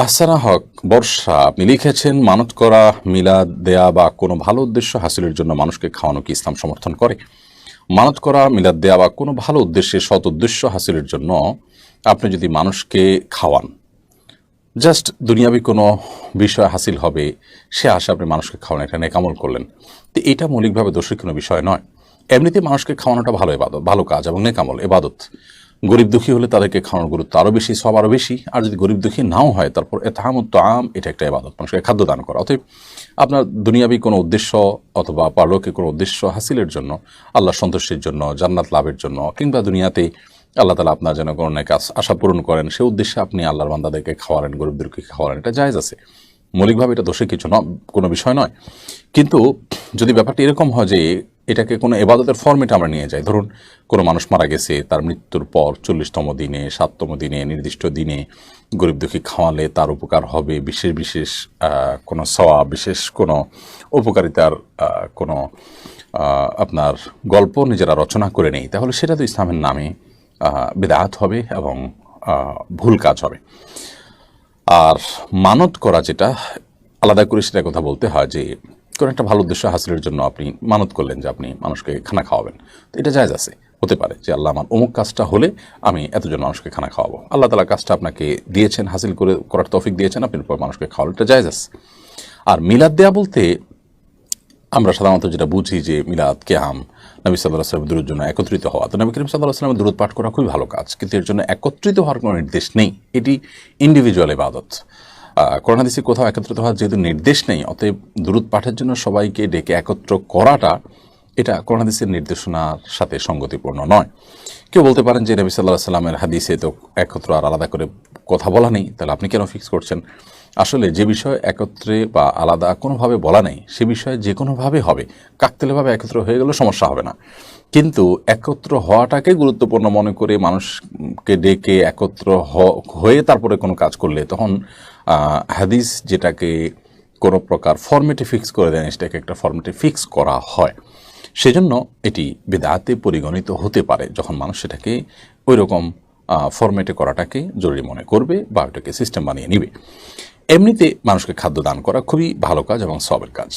আহসানা হক বর্ষা, আপনি লিখেছেন, মানত করা, মিলাদ দেয়া বা কোনো ভালো উদ্দেশ্য হাসিলের জন্য মানুষকে খাওয়ানো কি ইসলাম সমর্থন করে? মানত করা, মিলাদ দেয়া বা কোনো ভালো উদ্দেশ্যে, সৎ উদ্দেশ্য হাসিলের জন্য আপনি যদি মানুষকে খাওয়ান, জাস্ট দুনিয়াবি কোনো বিষয় হাসিল হবে সে আশা আপনি মানুষকে খাওয়ান, এটা নেকামল করলেন। তো এটা মৌলিকভাবে দোষের কোনো বিষয় নয়। এমনিতে মানুষকে খাওয়ানোটা ভালো ইবাদত, ভালো কাজ এবং নেকামল ইবাদত। গরিব দুঃখী হলে তাদেরকে খাওয়ানোর গুরুত্ব আরও বেশি, সব আরও বেশি। আর যদি গরিব দুঃখী নাও হয়, তারপর এতামুত আম, এটা একটা ইবাদত, মানুষকে খাদ্য দান করা। অতএব আপনার দুনিয়াবি কোনো উদ্দেশ্য অথবা পারলৌকিক কোনো উদ্দেশ্য হাসিলের জন্য, আল্লাহ সন্তুষ্টির জন্য, জান্নাত লাভের জন্য, কিংবা দুনিয়াতে আল্লাহ তালা আপনার যেন কোনো নেক আশা পূরণ করেন, সে উদ্দেশ্যে আপনি আল্লাহর বান্দাদেরকে খাওয়ালেন, গরিবদেরকে খাওয়ালেন, এটা জায়েজ আছে। মৌলিকভাবে এটা দোষে কিছু কোনো বিষয় নয়। কিন্তু যদি ব্যাপারটা এরকম হয় যে এটাকে কোনো এবাদতের ফর্মেটে আমরা নিয়ে যাই, ধরুন কোনো মানুষ মারা গেছে, তার মৃত্যুর পর 40তম দিনে, 7তম দিনে, নির্দিষ্ট দিনে গরিব দুঃখী খাওয়ালে তার উপকার হবে, বিশেষ বিশেষ কোনো সওয়াব, বিশেষ কোনো উপকারিতার কোনো আপনার গল্প নিজেরা রচনা করে নেই, তাহলে সেটা তো ইসলামের নামে বিদআত হবে এবং ভুল কাজ হবে। আর মানত করা, যেটা আলাদা করে সেটা কথা বলতে হয় যে কোনো একটা ভালো উদ্দেশ্য হাসিলের জন্য আপনি মানত করলেন যে আপনি মানুষকে খানা খাওয়াবেন, তো এটা জায়েজ আছে। হতে পারে যে আল্লাহ, আমার অমুক কাজটা হলে আমি এতজন মানুষকে খানা খাওয়াবো, আল্লাহ তালা কাজটা আপনাকে দিয়েছেন, হাসিল করার তৌফিক দিয়েছেন, আপনি মানুষকে খাওয়ানো, এটা জায়েজ আছে। আর মিলাদ দেয়া বলতে আমরা সাধারণত যেটা বুঝি যে মিলাদ, কিয়াম, নবী সাল্লাল্লাহু আলাইহি ওয়াসাল্লামের দুরূদ জন্য একত্রিত হওয়া। তো নবী করিম সাল্লাল্লাহু আলাইহি ওয়াসাল্লামের দুরূদ পাঠ করা খুবই ভালো কাজ, কিন্তু এর জন্য একত্রিত হওয়ার কোনো নির্দেশ নেই। এটি ইন্ডিভিজুয়াল ইবাদত। কোরআন হাদিসে কোথাও একত্রিত হওয়ার যেহেতু নির্দেশ নেই, অতএব দুরূদ পাঠের জন্য সবাইকে ডেকে একত্র করাটা, এটা কোরআন হাদিসের নির্দেশনার সাথে সঙ্গতিপূর্ণ নয়। কেউ বলতে পারেন যে নবী সাল্লাল্লাহু আলাইহি ওয়াসাল্লামের হাদিসে তো একত্র আর আলাদা করে কথা বলা নেই, তাহলে আপনি কেন ফিক্স করছেন? আসলে যে বিষয় একত্রে বা আলাদা কোনোভাবে বলা নেই, সে বিষয়ে যে কোনোভাবে হবে, কাকতালীয়ভাবে একত্র হয়ে গেলেও সমস্যা হবে না। কিন্তু একত্র হওয়াটাকে গুরুত্বপূর্ণ মনে করে মানুষকে ডেকে একত্র হয়ে তারপরে কোনো কাজ করলে, তখন হাদিস যেটাকে কোনো প্রকার ফরম্যাটে ফিক্স করে দেন, সেটাকে একটা ফরম্যাটে ফিক্স করা হয়। সেজন্য এটি বিদআতে পরিগণিত হতে পারে যখন মানুষ সেটাকে ওই রকম ফরম্যাটে করাটাকে জরুরি মনে করবে বা ওটাকে সিস্টেম বানিয়ে নিবে। এমনিতে মানুষকে খাদ্য দান করা খুবই ভালো কাজ এবং সওয়াবের কাজ।